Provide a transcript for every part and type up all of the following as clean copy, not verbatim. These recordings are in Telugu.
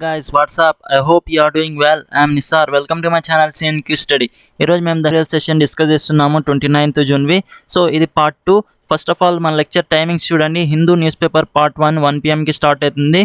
Guys, what's up? I hope you are doing well. I'm Nisar. Welcome to my channel CNQ Study. ఈరోజు మేము ద రియల్ సెషన్ డిస్కస్ చేస్తున్నాము 29th జూన్వి. సో ఇది పార్ట్ 2. ఫస్ట్ ఆఫ్ ఆల్ మన లెక్చర్ టైమింగ్స్ చూడండి. Hindu news paper part 1 PM start అవుతుంది.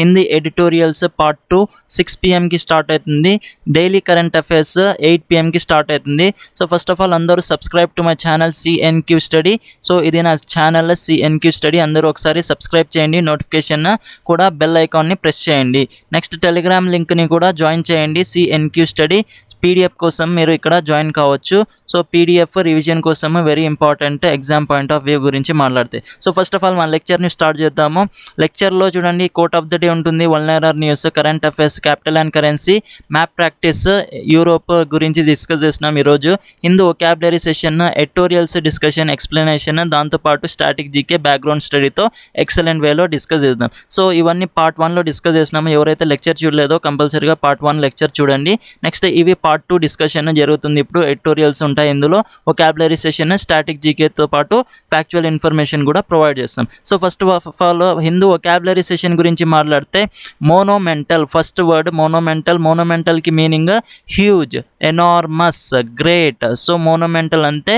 హిందీ ఎడిటోరియల్స్ పార్ట్ 2 6 PMకి స్టార్ట్ అవుతుంది. డైలీ కరెంట్ అఫైర్స్ 8 PMకి స్టార్ట్ అవుతుంది. సో ఫస్ట్ ఆఫ్ ఆల్ అందరూ subscribe to my channel CNQ study. So ఇది నా ఛానల్ CNQ స్టడీ. అందరూ ఒకసారి సబ్స్క్రైబ్ చేయండి. నోటిఫికేషన్ కూడా బెల్ ఐకాన్ని ప్రెస్ చేయండి. నెక్స్ట్ టెలిగ్రామ్ లింక్ని కూడా జాయిన్ చేయండి. CNQ స్టడీ PDF కోసం మీరు ఇక్కడ జాయిన్ కావచ్చు. సో PDF రివిజన్ కోసం very important exam point of view గురించి మాట్లాడితే. సో ఫస్ట్ ఆఫ్ ఆల్ మన లెక్చర్ని స్టార్ట్ చేద్దాము. లెక్చర్లో చూడండి కోట్ ఆఫ్ ద డే ఉంటుంది, వల్నరర్ news, current affairs, capital and currency, map practice, Europe గురించి డిస్కస్ చేసినాం ఈరోజు. Hindu vocabulary session, editorials discussion, explanation, దాంతోపాటు స్టాటిక్ జీకే బ్యాక్గ్రౌండ్ స్టడీతో ఎక్సలెంట్ వేలో డిస్కస్ చేద్దాం. సో ఇవన్నీ పార్ట్ 1లో డిస్కస్ చేసినాము. ఎవరైతే లెక్చర్ చూడలేదో కంపల్సరీగా పార్ట్ 1 లెక్చర్ చూడండి. నెక్స్ట్ ఇవి పార్ట్ 2 డిస్కషన్ జరుగుతుంది. ఇప్పుడు ఎడిటోరియల్స్ ఉంటాయి ఇందులో, వొకాబులరీ సెషన్, స్టాటిక్ జీకేతో పాటు ఫ్యాక్చువల్ ఇన్ఫర్మేషన్ కూడా ప్రొవైడ్ చేస్తాం. So first of all Hindu vocabulary session గురించి మాట్లాడితే మోనోమెంటల్, ఫస్ట్ వర్డ్ మోనోమెంటల్. మోనోమెంటల్కి meaning huge, enormous, great. So monumental అంటే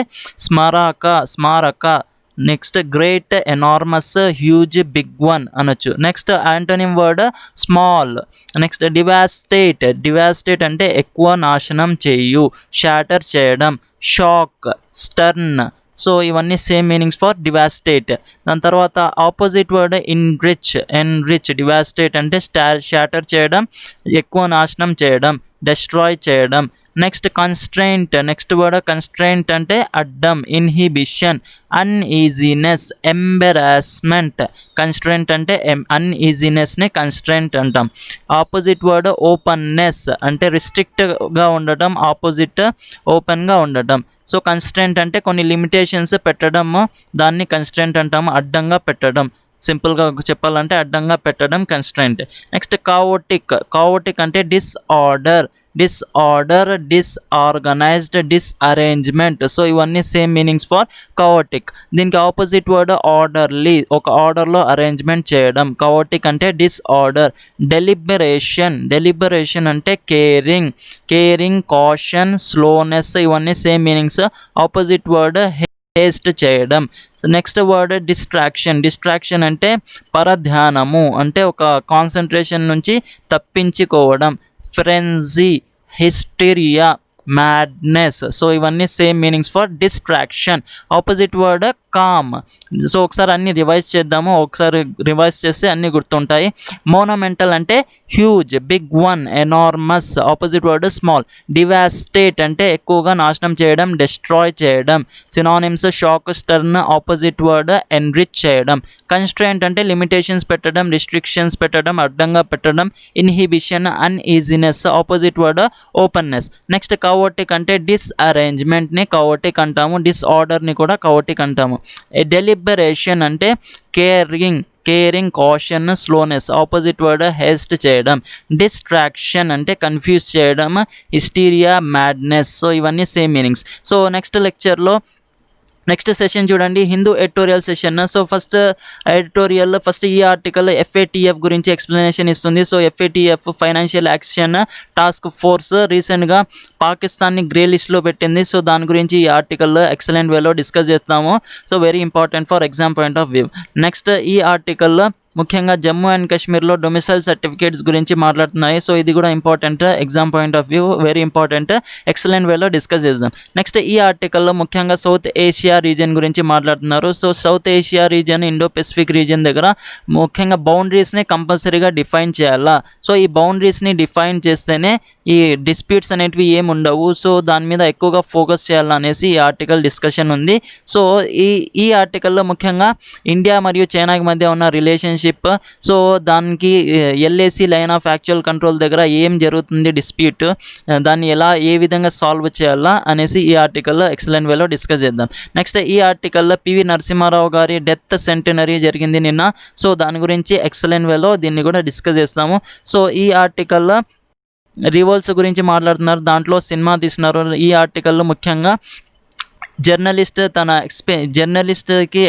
స్మారక. Next great, enormous, huge, big one అనొచ్చు. Next antonym word small. Next devastate అంటే ఎక్కువ నాశనం చేయు, షాటర్ చేయడం, షాక్, స్టర్న్. సో ఇవన్నీ సేమ్ మీనింగ్స్ ఫర్ డివాస్టేట్. దాని తర్వాత ఆపోజిట్ వర్డ్ ఎన్రిచ్. డివాస్టేట్ అంటే షాటర్ చేయడం, ఎక్కువ నాశనం చేయడం, డెస్ట్రాయ్ చేయడం. Next constraint. Next word constraint అంటే అడ్డం, ఇన్హిబిషన్, అన్ఈజీనెస్, ఎంబరాస్మెంట్. కన్స్ట్రెయింట్ అంటే అన్ఈజీనెస్ని కన్స్ట్రెయింట్ అంటాం. ఆపోజిట్ వర్డ్ ఓపెన్నెస్ అంటే రిస్ట్రిక్ట్గా ఉండటం, ఆపోజిట్ ఓపెన్గా ఉండటం. సో కన్స్ట్రెయింట్ అంటే కొన్ని లిమిటేషన్స్ పెట్టడం, దాన్ని కన్స్ట్రెయింట్ అంటాము, అడ్డంగా పెట్టడం. సింపుల్గా చెప్పాలంటే అడ్డంగా పెట్టడం కన్స్ట్రెయింట్. నెక్స్ట్ కావోటిక్ అంటే డిసార్డర్, డిస్ఆర్గనైజ్డ్, డిస్అరేంజ్మెంట్. సో ఇవన్నీ సేమ్ మీనింగ్స్ ఫర్ కావోటిక్. దీనికి ఆపోజిట్ వర్డ్ ఆర్డర్లీ, ఒక ఆర్డర్లో అరేంజ్మెంట్ చేయడం. కావోటిక్ అంటే డిస్ఆర్డర్. డెలిబరేషన్ అంటే కేరింగ్, కాషన్, స్లోనెస్. ఇవన్నీ same meanings. Opposite word haste చేయడం. సో నెక్స్ట్ వర్డ్ డిస్ట్రాక్షన్ అంటే పరధ్యానము, అంటే ఒక కాన్సన్ట్రేషన్ నుంచి తప్పించుకోవడం. Frenzy, hysteria, madness. సో ఇవన్నీ same meanings for distraction. Opposite word calm. So ఒకసారి అన్ని రివైజ్ చేద్దాము. ఒకసారి రివైజ్ చేస్తే అన్నీ గుర్తుంటాయి. మోనోమెంటల్ అంటే huge, big one, enormous. Opposite word small. Devastate అంటే ఎక్కువగా నాశనం చేయడం, డెస్ట్రాయ్ చేయడం. Synonyms shock, stern. Opposite word enrich చేయడం. కన్స్ట్రెయింట్ అంటే లిమిటేషన్స్ పెట్టడం, రిస్ట్రిక్షన్స్ పెట్టడం, అడ్డంగా పెట్టడం. Inhibition, uneasiness. Opposite word openness. Next chaotic అంటే డిస్అరేంజ్మెంట్ని కావోటిక్ అంటాము, డిస్ఆర్డర్ని కూడా కావోటిక్ అంటాము. డెలిబరేషన్ అంటే caring, caution, slowness. Opposite word haste చేయడం. డిస్ట్రాక్షన్ అంటే కన్ఫ్యూజ్ చేయడం, హిస్టీరియా, మ్యాడ్నెస్. సో ఇవన్నీ same meanings. So next session చూడండి, Hindu editorial session. So first ఈ ఆర్టికల్ FATF గురించి ఎక్స్ప్లెనేషన్ ఇస్తుంది. So FATF financial action task force రీసెంట్గా పాకిస్తాన్ని గ్రే లిస్ట్లో పెట్టింది. సో దాని గురించి ఈ ఆర్టికల్లో ఎక్సలెంట్ వేలో డిస్కస్ చేస్తాము. So very important for exam point of view. Next ఈ ఆర్టికల్లో ముఖ్యంగా జమ్మూ అండ్ కాశ్మీర్లో డొమిసైల్ సర్టిఫికేట్స్ గురించి మాట్లాడుతున్నాయి. సో ఇది కూడా important exam point of view, very important, excellent వేలో డిస్కస్ చేద్దాం. నెక్స్ట్ ఈ ఆర్టికల్లో ముఖ్యంగా సౌత్ ఏషియా రీజియన్ గురించి మాట్లాడుతున్నారు. So south Asia region, Indo Pacific region దగ్గర ముఖ్యంగా బౌండరీస్ని కంపల్సరీగా డిఫైన్ చేయాలా. సో ఈ బౌండరీస్ని డిఫైన్ చేస్తేనే ఈ డిస్ప్యూట్స్ అనేటివి ఏమి ఉండవు. సో దాని మీద ఎక్కువగా ఫోకస్ చేయాలనేసి ఈ ఆర్టికల్ డిస్కషన్ ఉంది. సో ఈ ఆర్టికల్లో ముఖ్యంగా ఇండియా మరియు చైనాకి మధ్య ఉన్న రిలేషన్షిప్, సో దానికి LAC line of actual control దగ్గర ఏం జరుగుతుంది డిస్ప్యూట్, దాన్ని ఏ విధంగా సాల్వ్ చేయాలా అనేసి ఈ ఆర్టికల్లో ఎక్సలెంట్ వేలో డిస్కస్ చేద్దాం. నెక్స్ట్ ఈ ఆర్టికల్లో PV నరసింహారావు గారి డెత్ సెంటనరీ జరిగింది నిన్న. సో దాని గురించి ఎక్సలెంట్ వేలో దీన్ని కూడా డిస్కస్ చేస్తాము. సో ఈ ఆర్టికల్లో రివోల్స్ గురించి మాట్లాడుతున్నారు, దాంట్లో సినిమా తీస్తున్నారు. ఈ ఆర్టికల్లో ముఖ్యంగా జర్నలిస్ట్ తన జర్నలిస్ట్కి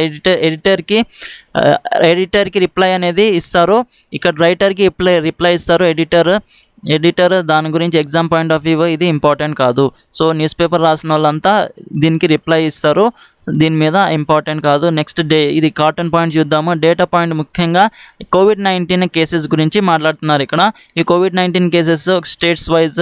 ఎడిటర్కి రిప్లై అనేది ఇస్తారు. ఇక్కడ రైటర్కి రిప్లై ఇస్తారు ఎడిటర్ దాని గురించి ఎగ్జామ్ పాయింట్ ఆఫ్ వ్యూ ఇది ఇంపార్టెంట్ కాదు. సో న్యూస్ పేపర్ రాసిన వాళ్ళంతా దీనికి రిప్లై ఇస్తారు, దీని మీద ఇంపార్టెంట్ కాదు. నెక్స్ట్ ఇది కార్టూన్ పాయింట్ చూద్దాము. డేటా పాయింట్ ముఖ్యంగా కోవిడ్-19 కేసెస్ గురించి మాట్లాడుతున్నారు ఇక్కడ. ఈ కోవిడ్-19 కేసెస్ స్టేట్స్ వైజ్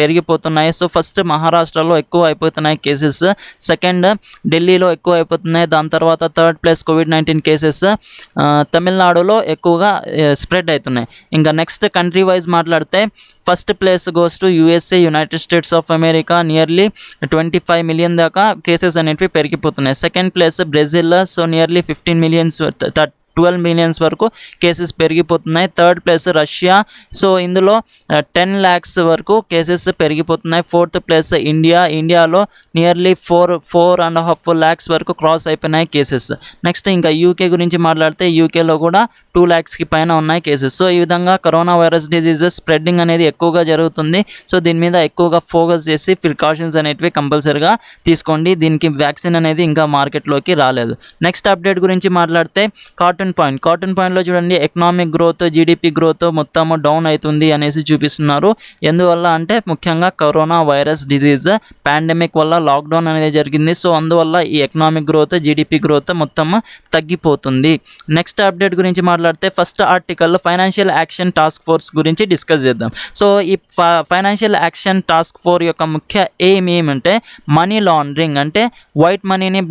పెరిగిపోతున్నాయి. సో ఫస్ట్ మహారాష్ట్రలో ఎక్కువ అయిపోతున్నాయి కేసెస్, సెకండ్ ఢిల్లీలో ఎక్కువ అయిపోతున్నాయి, దాని తర్వాత థర్డ్ ప్లేస్ కోవిడ్-19 కేసెస్ తమిళనాడులో ఎక్కువగా స్ప్రెడ్ అవుతున్నాయి. ఇంకా నెక్స్ట్ కంట్రీ వైజ్ మాట్లాడితే first place goes to USA, United states of America. Nearly 25 million దాకా కేసెస్ అనేవి పెరిగిపోతున్నాయి. Second place Brazil, so nearly 12 millions వరకు కేసెస్ పెరిగిపోతున్నాయి. థర్డ్ ప్లేస్ రష్యా, సో ఇందులో 10 lakhs వరకు కేసెస్ పెరిగిపోతున్నాయి. ఫోర్త్ ప్లేస్ ఇండియాలో నియర్లీ 4.5 lakhs వరకు క్రాస్ అయిపోయినాయి కేసెస్. నెక్స్ట్ ఇంకా యూకే గురించి మాట్లాడితే యూకేలో కూడా 2 lakhsకి పైన ఉన్నాయి కేసెస్. సో ఈ విధంగా కరోనా వైరస్ డిజీజెస్ స్ప్రెడ్డింగ్ అనేది ఎక్కువగా జరుగుతుంది. సో దీని మీద ఎక్కువగా ఫోకస్ చేసి ప్రికాషన్స్ అనేటివి కంపల్సరీగా తీసుకోండి. దీనికి వ్యాక్సిన్ అనేది ఇంకా మార్కెట్లోకి రాలేదు. నెక్స్ట్ అప్డేట్ గురించి మాట్లాడితే కార్టూన్ పాయింట్లో చూడండి, ఎకనామిక్ గ్రోత్, జీడిపి గ్రోత్ మొత్తం డౌన్ అవుతుంది అనేసి చూపిస్తున్నారు. ఎందువల్ల అంటే ముఖ్యంగా కరోనా వైరస్ డిజీజ్ పాండమిక్ వల్ల లాక్డౌన్ అనేది జరిగింది. సో అందువల్ల ఈ ఎకనామిక్ గ్రోత్, జీడిపి గ్రోత్ మొత్తం తగ్గిపోతుంది. నెక్స్ట్ అప్డేట్ గురించి మాట్లాడితే first article financial action task force గురించి డిస్కస్ చేద్దాం. సో ఈ ఫైనాన్షియల్ యాక్షన్ టాస్క్ ఫోర్స్ యొక్క ముఖ్య ఎయిమ్ ఏమంటే మనీ లాండరింగ్, అంటే వైట్ మనీని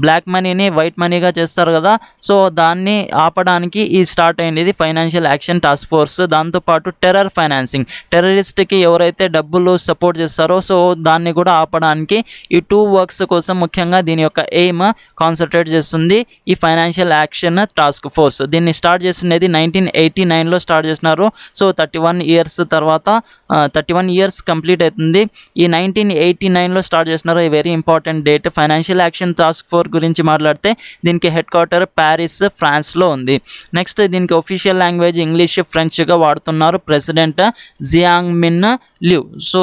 బ్లాక్ మనీని వైట్ మనీగా చేస్తారు కదా, సో దాన్ని ఆపడానికి ఈ స్టార్ట్ అయింది ఇది ఫైనాన్షియల్ యాక్షన్ టాస్క్ ఫోర్స్. దాంతోపాటు టెర్రరిస్ట్కి ఎవరైతే డబ్బులు సపోర్ట్ చేస్తారో సో దాన్ని కూడా ఆపడానికి ఈ 2 వర్క్స్ కోసం ముఖ్యంగా దీని యొక్క ఎయిమ్ కాన్సన్ట్రేట్ చేస్తుంది ఈ ఫైనాన్షియల్ యాక్షన్ టాస్క్ ఫోర్స్. దీన్ని స్టార్ట్ చేసినది 1989లో స్టార్ట్ చేసినారు. సో 31 ఇయర్స్ కంప్లీట్ అవుతుంది. ఈ 1989లో స్టార్ట్ చేసినారు. ఈ very important date. Financial action task force గురించి మాట్లాడితే దీనికి హెడ్ క్వార్టర్ ప్యారిస్, ఫ్రాన్స్లో ఉంది. నెక్స్ట్ దీనికి ఒఫీషియల్ లాంగ్వేజ్ ఇంగ్లీష్, ఫ్రెంచ్గా వాడుతున్నారు. ప్రెసిడెంట్ జియాంగ్ మిన్ లివ్. సో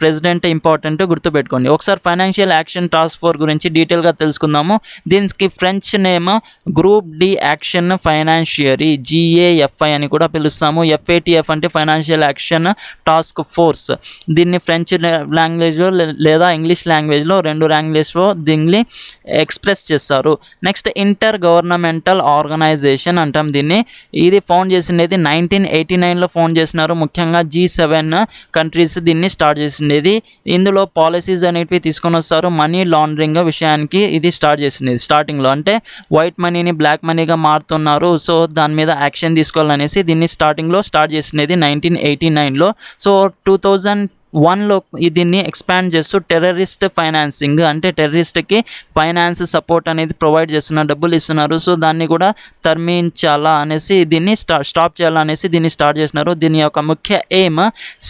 ప్రెసిడెంట్ ఇంపార్టెంట్, గుర్తుపెట్టుకోండి. ఒకసారి ఫైనాన్షియల్ యాక్షన్ టాస్క్ ఫోర్స్ గురించి డీటెయిల్గా తెలుసుకుందాము. దీనికి French name Groupe de Action Financière, GAFI అని కూడా పిలుస్తాము. FATF అంటే ఫైనాన్షియల్ యాక్షన్ టాస్క్ ఫోర్స్. దీన్ని ఫ్రెంచ్ లాంగ్వేజ్లో లేదా ఇంగ్లీష్ లాంగ్వేజ్లో, 2 లాంగ్వేజ్లో దీన్ని ఎక్స్ప్రెస్ చేస్తారు. నెక్స్ట్ ఇంటర్ గవర్నమెంటల్ ఆర్గనైజేషన్ అంటాం దీన్ని. ఇది ఫౌండ్ చేసినది 1989లో ఫౌండ్ చేసినారు. ముఖ్యంగా G7 కంట్రీస్ దీన్ని స్టార్ట్ చేసినది. ఇందులో పాలసీస్ అనేటివి తీసుకొని వస్తారు. మనీ లాండరింగ్ విషయానికి ఇది స్టార్ట్ చేసింది. స్టార్టింగ్లో అంటే వైట్ మనీని బ్లాక్ మనీగా మారుతున్నారు, సో దాని మీద యాక్షన్ తీసుకోవాలనేసి దీన్ని స్టార్టింగ్లో స్టార్ట్ చేసినది 1989లో. సో 2001లో దీన్ని ఎక్స్పాండ్ చేస్తూ టెర్రరిస్ట్ ఫైనాన్సింగ్, అంటే టెర్రరిస్ట్కి ఫైనాన్స్ సపోర్ట్ అనేది ప్రొవైడ్ చేస్తున్నారు, డబ్బులు ఇస్తున్నారు. సో దాన్ని కూడా తరిమించాలా అనేసి దీన్ని స్టాప్ చేయాలనేసి దీన్ని స్టార్ట్ చేసినారు. దీని యొక్క ముఖ్య ఎయిమ్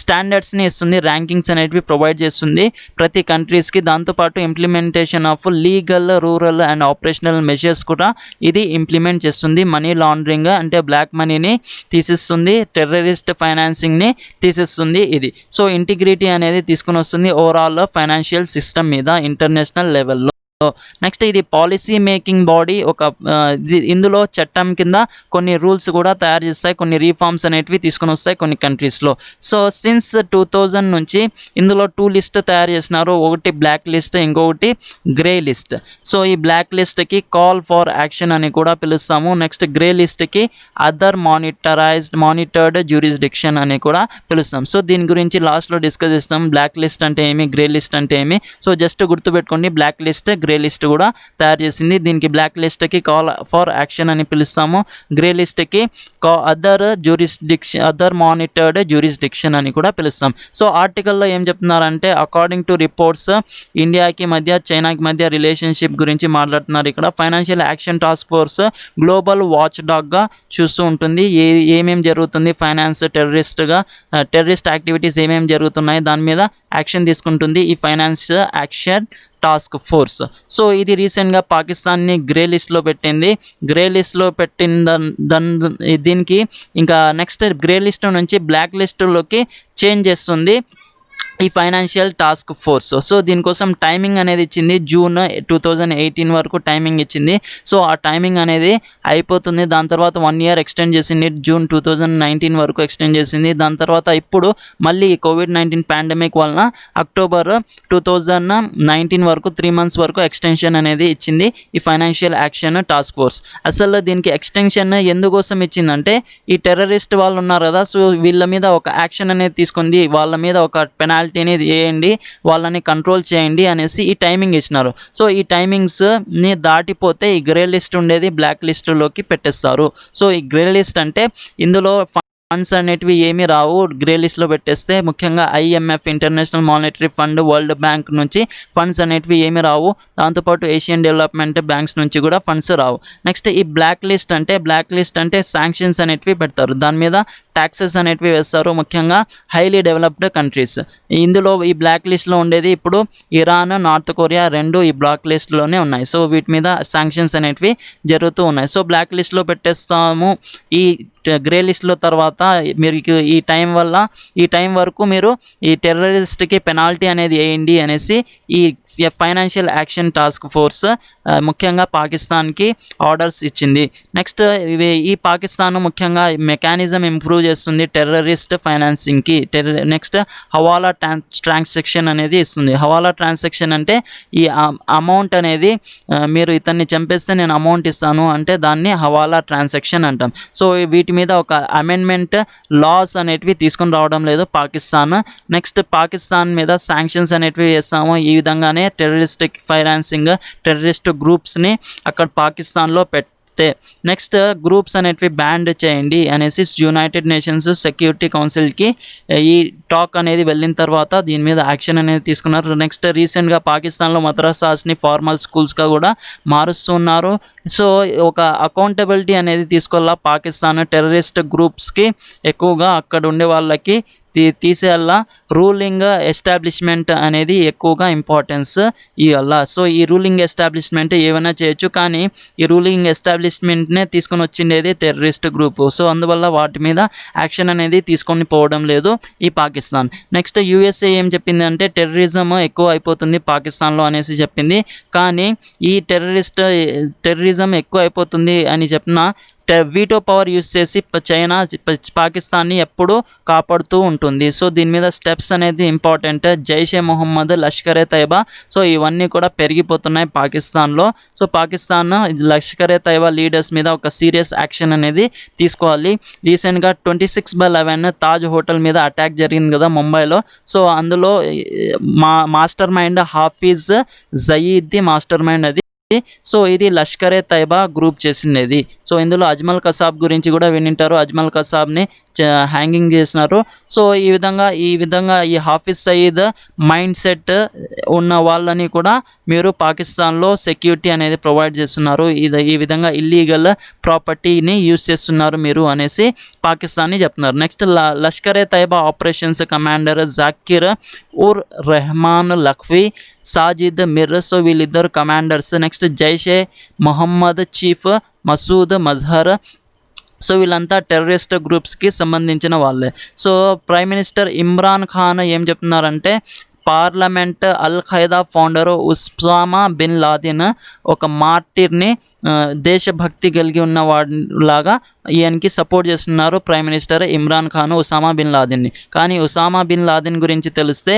స్టాండర్డ్స్ని ఇస్తుంది, ర్యాంకింగ్స్ అనేటివి ప్రొవైడ్ చేస్తుంది ప్రతి కంట్రీస్కి. దాంతోపాటు implementation of legal, rural and operational measures కూడా ఇది ఇంప్లిమెంట్ చేస్తుంది. మనీ లాండరింగ్ అంటే బ్లాక్ మనీని తీసిస్తుంది, టెర్రరిస్ట్ ఫైనాన్సింగ్ని తీసిస్తుంది ఇది. సో ఇంటిగ్రిటీ అనేది తీసుకుని వస్తుంది ఓవరాల్ ఫైనాన్షియల్ సిస్టమ్ మీద ఇంటర్నేషనల్ లెవెల్లో. నెక్స్ట్ ఇది పాలసీ మేకింగ్ బాడీ. ఇందులో చట్టం కింద కొన్ని రూల్స్ కూడా తయారు చేస్తాయి, కొన్ని రీఫార్మ్స్ అనేటివి తీసుకొని వస్తాయి కొన్ని కంట్రీస్లో. సో సిన్స్ 2000 నుంచి ఇందులో 2 లిస్ట్ తయారు చేసినారు. ఒకటి బ్లాక్ లిస్ట్, ఇంకొకటి గ్రే లిస్ట్. సో ఈ బ్లాక్ లిస్ట్కి కాల్ ఫర్ యాక్షన్ అని కూడా పిలుస్తాము. నెక్స్ట్ గ్రే లిస్ట్కి అదర్ మానిటర్డ్ జ్యూరిస్డిక్షన్ అని కూడా పిలుస్తాం. సో దీని గురించి లాస్ట్లో డిస్కస్ చేస్తాం. బ్లాక్ లిస్ట్ అంటే ఏమి, గ్రే లిస్ట్ అంటే ఏమి. సో జస్ట్ గుర్తుపెట్టుకోండి, బ్లాక్ లిస్ట్, గ్రే లిస్ట్ కూడా తయారు చేసింది. దీనికి బ్లాక్ లిస్ట్కి కాల్ ఫర్ యాక్షన్ అని పిలుస్తాము, గ్రే లిస్ట్కి అదర్ మానిటర్డ్ జ్యూరిస్డిక్షన్ అని కూడా పిలుస్తాం. సో ఆర్టికల్లో ఏం చెప్తున్నారంటే అకార్డింగ్ టు రిపోర్ట్స్ ఇండియాకి మధ్య, చైనాకి మధ్య రిలేషన్షిప్ గురించి మాట్లాడుతున్నారు. ఇక్కడ financial action task force global watch డాగ్గా చూస్తూ ఉంటుంది. ఏమేమి జరుగుతుంది, టెర్రరిస్ట్ యాక్టివిటీస్ ఏమేమి జరుగుతున్నాయి దాని మీద యాక్షన్ తీసుకుంటుంది ఈ finance action task force. So ఇది రీసెంట్గా పాకిస్తాన్ని గ్రే లిస్ట్లో పెట్టింది. గ్రే లిస్ట్లో దీనికి ఇంకా నెక్స్ట్ గ్రే లిస్ట్ నుంచి బ్లాక్ లిస్టులోకి చేంజ్ చేస్తుంది. ఈ ఫైనాన్షియల్ టాస్క్ ఫోర్స్. సో దీనికోసం టైమింగ్ అనేది ఇచ్చింది, జూన్ 2018 వరకు టైమింగ్ ఇచ్చింది. సో ఆ టైమింగ్ అనేది అయిపోతుంది. దాని తర్వాత 1 ఇయర్ ఎక్స్టెండ్ చేసింది, జూన్ 2019 వరకు ఎక్స్టెండ్ చేసింది. దాని తర్వాత ఇప్పుడు మళ్ళీ కోవిడ్-19 పాండమిక్ వలన అక్టోబర్ 2019 వరకు 3 మంత్స్ వరకు ఎక్స్టెన్షన్ అనేది ఇచ్చింది ఈ ఫైనాన్షియల్ యాక్షన్ టాస్క్ ఫోర్స్. అసలు దీనికి ఎక్స్టెన్షన్ ఎందుకోసం ఇచ్చిందంటే, ఈ టెర్రరిస్ట్ వాళ్ళు ఉన్నారు కదా, సో వీళ్ళ మీద ఒక యాక్షన్ అనేది తీసుకుంది, వాళ్ళ మీద ఒక పెనాల్టీ అనేది వేయండి, వాళ్ళని కంట్రోల్ చేయండి అనేసి ఈ టైమింగ్ ఇచ్చినారు. సో ఈ టైమింగ్స్ని దాటిపోతే ఈ గ్రే లిస్ట్ ఉండేది బ్లాక్ లిస్టులోకి పెట్టేస్తారు. సో ఈ గ్రే లిస్ట్ అంటే ఇందులో ఫండ్స్ అనేటివి ఏమీ రావు, గ్రే లిస్ట్లో పెట్టేస్తే. ముఖ్యంగా IMF, international monetary fund, world bank నుంచి ఫండ్స్ అనేటివి ఏమీ రావు. దాంతోపాటు ఏషియన్ డెవలప్మెంట్ బ్యాంక్స్ నుంచి కూడా ఫండ్స్ రావు. నెక్స్ట్ ఈ బ్లాక్ లిస్ట్ అంటే శాంక్షన్స్ అనేటివి పెడతారు, దాని మీద ట్యాక్సెస్ అనేటివి వేస్తారు, ముఖ్యంగా హైలీ డెవలప్డ్ కంట్రీస్. ఇందులో ఈ బ్లాక్ లిస్ట్లో ఉండేది ఇప్పుడు ఇరాన్, నార్త్ కొరియా రెండు ఈ బ్లాక్ లిస్ట్లోనే ఉన్నాయి. సో వీటి మీద శాంక్షన్స్ అనేటివి జరుగుతూ ఉన్నాయి. సో బ్లాక్ లిస్ట్లో పెట్టేస్తాము. ఈ గ్రే లిస్ట్లో తర్వాత మీరు ఈ టైం వరకు మీరు ఈ టెర్రరిస్ట్కి పెనాల్టీ అనేది వేయండి అనేసి ఈ ఫైనాన్షియల్ యాక్షన్ టాస్క్ ఫోర్స్ ముఖ్యంగా పాకిస్తాన్కి ఆర్డర్స్ ఇచ్చింది. నెక్స్ట్ ఈ పాకిస్తాన్ ముఖ్యంగా మెకానిజం ఇంప్రూవ్ చేస్తుంది టెర్రరిస్ట్ ఫైనాన్సింగ్కి. నెక్స్ట్ హవాలా ట్రాన్సాక్షన్ అనేది ఇస్తుంది. హవాలా ట్రాన్సాక్షన్ అంటే ఈ అమౌంట్ అనేది మీరు ఇతన్ని చంపేస్తే నేను అమౌంట్ ఇస్తాను అంటే దాన్ని హవాలా ట్రాన్సాక్షన్ అంటాం. సో వీటి మీద ఒక అమెండ్మెంట్ లాస్ అనేటివి తీసుకొని రావడం లేదు పాకిస్తాన్. నెక్స్ట్ పాకిస్తాన్ మీద శాంక్షన్స్ అనేటివి వేస్తాము. ఈ విధంగానే టెర్రరిస్టిక్ ఫైనాన్సింగ్, టెర్రరిస్ట్ గ్రూప్స్ని అక్కడ పాకిస్తాన్లో నెక్స్ట్ గ్రూప్స్ అనేటివి బ్యాన్ చేయండి అనేసి యునైటెడ్ నేషన్స్ సెక్యూరిటీ కౌన్సిల్కి ఈ టాక్ అనేది వెళ్ళిన తర్వాత దీని మీద యాక్షన్ అనేది తీసుకున్నారు. నెక్స్ట్ రీసెంట్గా పాకిస్తాన్లో మద్రసాస్ని ఫార్మల్ స్కూల్స్గా కూడా మారుస్తున్నారు. సో ఒక అకౌంటబిలిటీ అనేది తీసుకోవాలా పాకిస్తాన్ టెర్రరిస్ట్ గ్రూప్స్కి, ఎక్కువగా అక్కడ ఉండే వాళ్ళకి తీసేయాల. రూలింగ్ ఎస్టాబ్లిష్మెంట్ అనేది ఎక్కువగా ఇంపార్టెన్స్ ఇవ్వాల. సో ఈ రూలింగ్ ఎస్టాబ్లిష్మెంట్ ఏమైనా చేయొచ్చు, కానీ ఈ రూలింగ్ ఎస్టాబ్లిష్మెంట్నే తీసుకొని వచ్చిండేది టెర్రరిస్ట్ గ్రూప్. సో అందువల్ల వాటి మీద యాక్షన్ అనేది తీసుకొని పోవడం లేదు ఈ పాకిస్తాన్. నెక్స్ట్ USA ఏం చెప్పింది అంటే టెర్రరిజం ఎక్కువ అయిపోతుంది పాకిస్తాన్లో అనేసి చెప్పింది. కానీ ఈ టెర్రరిజం ఎక్కువ అయిపోతుంది అని చెప్పిన వీటో పవర్ యూజ్ చేసి చైనా పాకిస్తాన్ని ఎప్పుడూ కాపాడుతూ ఉంటుంది. సో దీని మీద స్టెప్స్ అనేది ఇంపార్టెంట్. జైషే మొహమ్మద్, లష్కరే తైబా, సో ఇవన్నీ కూడా పెరిగిపోతున్నాయి పాకిస్తాన్లో. సో పాకిస్తాన్ లష్కరే తైబా లీడర్స్ మీద ఒక సీరియస్ యాక్షన్ అనేది తీసుకోవాలి. రీసెంట్గా 26/11 తాజ్ హోటల్ మీద అటాక్ జరిగింది కదా ముంబైలో. సో అందులో master mind Hafeez Zaid master mind అది. సో ఇది లష్కరే తైబా గ్రూప్ చేసినది. సో ఇందులో అజ్మల్ కసాబ్ గురించి కూడా వినింటారు. అజ్మల్ కసాబ్ని హ్యాంగింగ్ చేసినారు. సో ఈ విధంగా ఈ హాఫీజ్ సయీద్ మైండ్ సెట్ ఉన్న వాళ్ళని కూడా మీరు పాకిస్తాన్లో సెక్యూరిటీ అనేది ప్రొవైడ్ చేస్తున్నారు, ఈ విధంగా ఇల్లీగల్ ప్రాపర్టీని యూజ్ చేస్తున్నారు మీరు అనేసి పాకిస్తాన్ని చెప్తున్నారు. Next Lashkar-e Taiba operations commander Zakir ur Rehman Lakhvi, Sajid Mir, so వీళ్ళిద్దరు commanders. Next Jaish-e Mohammed chief Masood Azhar, so వీళ్ళంతా టెర్రరిస్ట్ గ్రూప్స్కి సంబంధించిన వాళ్ళే. So prime minister Imran Khan ఏం చెప్తున్నారంటే parliament al Qaeda founder Osama bin Laden ఒక మార్టిర్ని, దేశభక్తి కలిగి ఉన్న వాడిలాగా ఈయనకి సపోర్ట్ చేస్తున్నారు prime minister Imran Khan Osama bin లాదెన్ని. కానీ ఉసామా బిన్ లాదెన్ గురించి తెలిస్తే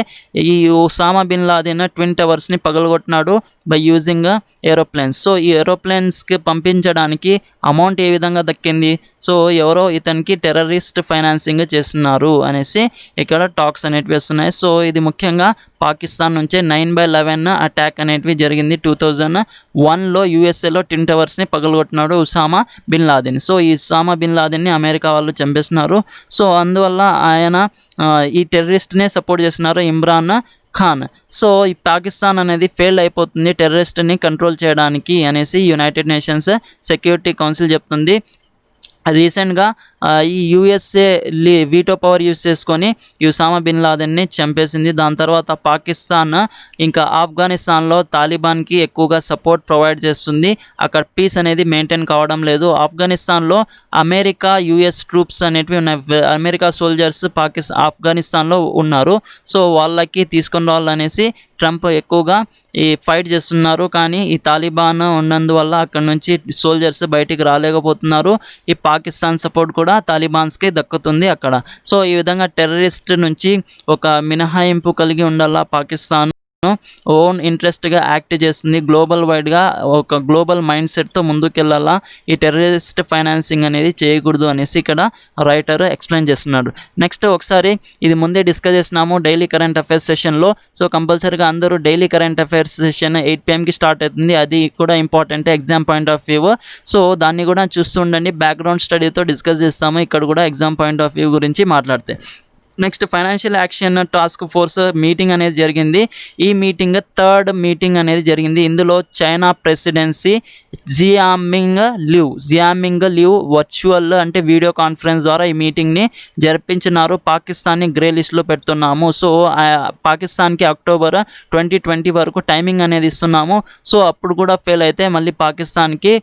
ఈ ఉసామా బిన్ లాదెన్ ట్విన్ టవర్స్ని పగలగొట్టినాడు బై యూజింగ్ ఏరోప్లేన్స్. సో ఈ ఏరోప్లేన్స్కి పంపించడానికి అమౌంట్ ఏ విధంగా దక్కింది? సో ఎవరో ఇతనికి టెర్రరిస్ట్ ఫైనాన్సింగ్ చేస్తున్నారు అనేసి ఇక్కడ టాక్స్ అనేటివి వస్తున్నాయి. సో ఇది ముఖ్యంగా పాకిస్తాన్ నుంచే 9/11 అటాక్ అనేటివి జరిగింది 2001లో. USAలో ట్విన్ టవర్స్ని పగలగొట్టినాడు ఉసామా బిన్ లాదెన్. సో ఈ ఉసామా బిన్ లాదెన్ని అమెరికా వాళ్ళు చంపేస్తున్నారు. సో అందువల్ల ఆయన ఈ టెర్రరిస్ట్నే సపోర్ట్ చేస్తున్నారు ఇమ్రాన్ ఖాన్. సో ఈ పాకిస్తాన్ అనేది ఫెయిల్ అయిపోతుంది టెర్రరిస్ట్ని కంట్రోల్ చేయడానికి అనేసి యునైటెడ్ నేషన్స్ సెక్యూరిటీ కౌన్సిల్ చెప్తుంది. రీసెంట్గా ఈ యూఎస్ఏ వీటో పవర్ యూస్ చేసుకొని యుసామా బిన్ లాదెన్ని చంపేసింది. దాని తర్వాత పాకిస్తాన్ ఇంకా ఆఫ్ఘనిస్తాన్లో తాలిబాన్కి ఎక్కువగా సపోర్ట్ ప్రొవైడ్ చేస్తుంది. అక్కడ పీస్ అనేది మెయింటైన్ కావడం లేదు. ఆఫ్ఘనిస్తాన్లో అమెరికా యుఎస్ ట్రూప్స్ అనేటివి ఉన్నాయి. అమెరికా సోల్జర్స్ ఆఫ్ఘనిస్తాన్లో ఉన్నారు. సో వాళ్ళకి తీసుకొని రావాలనేసి ట్రంప్ ఎక్కువగా ఈ ఫైట్ చేస్తున్నారు. కానీ ఈ తాలిబాన్ ఉన్నందువల్ల అక్కడ నుంచి సోల్జర్స్ బయటికి రాలేకపోతున్నారు. ఈ పాకిస్తాన్ సపోర్ట్ కూడా తాలిబాన్స్కి దక్కుతుంది అక్కడ. సో ఈ విధంగా టెర్రరిస్ట్ నుంచి ఒక మినహాయింపు కలిగి ఉండాలా పాకిస్తాన్, ఓన్ ఇంట్రెస్ట్గా యాక్ట్ చేస్తుంది. గ్లోబల్ వైడ్గా ఒక గ్లోబల్ మైండ్ సెట్తో ముందుకెళ్ళాలా. ఈ టెర్రరిస్ట్ ఫైనాన్సింగ్ అనేది చేయకూడదు అనేసి ఇక్కడ రైటర్ ఎక్స్ప్లెయిన్ చేస్తున్నాడు. నెక్స్ట్ ఒకసారి ఇది ముందే డిస్కస్ చేసినాము డైలీ కరెంట్ అఫైర్స్ సెషన్లో. సో కంపల్సరీగా అందరూ daily current affairs session 8 PM start అవుతుంది. అది కూడా important exam point of view. So దాన్ని కూడా చూస్తూ ఉండండి. బ్యాక్గ్రౌండ్ స్టడీతో డిస్కస్ చేస్తాము. ఇక్కడ కూడా ఎగ్జామ్ పాయింట్ ఆఫ్ వ్యూ గురించి మాట్లాడితే next financial action task force meeting అనేది జరిగింది. ఈ మీటింగ్ 3rd మీటింగ్ అనేది జరిగింది. ఇందులో చైనా ప్రెసిడెన్సీ జియామింగ్ లివ్ వర్చువల్ అంటే వీడియో కాన్ఫరెన్స్ ద్వారా ఈ మీటింగ్ని జరిపించినారు. పాకిస్తాన్ని గ్రే లిస్ట్లో పెడుతున్నాము. సో పాకిస్తాన్కి అక్టోబర్ 2020 వరకు టైమింగ్ అనేది ఇస్తున్నాము. సో అప్పుడు కూడా ఫెయిల్ అయితే మళ్ళీ పాకిస్తాన్కి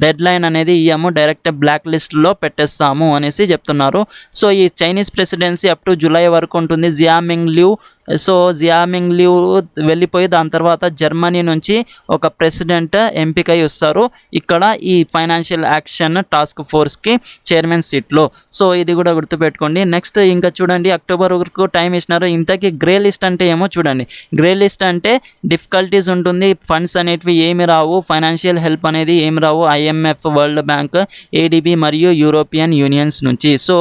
డెడ్ లైన్ అనేది ఇయ్యము, డైరెక్ట్ బ్లాక్ లిస్ట్లో పెట్టేస్తాము అనేసి చెప్తున్నారు. సో ఈ Chinese presidency up to July వరకు ఉంటుంది. జియామింగ్ లివ్ వెళ్ళిపోయి దాని తర్వాత జర్మనీ నుంచి ఒక ప్రెసిడెంట్ ఎంపికై వస్తారు ఇక్కడ ఈ ఫైనాన్షియల్ యాక్షన్ టాస్క్ ఫోర్స్కి చైర్మన్ సీట్లో. సో ఇది కూడా గుర్తుపెట్టుకోండి. నెక్స్ట్ ఇంకా చూడండి, అక్టోబర్ వరకు టైం ఇచ్చినారు. ఇంతకీ గ్రే లిస్ట్ అంటే ఏమో చూడండి. గ్రే లిస్ట్ అంటే డిఫికల్టీస్ ఉంటుంది, ఫండ్స్ అనేటివి ఏమి రావు, ఫైనాన్షియల్ హెల్ప్ అనేది ఏమి రావు IMF, వరల్డ్ బ్యాంక్, ADB మరియు యూరోపియన్ యూనియన్స్ నుంచి. సో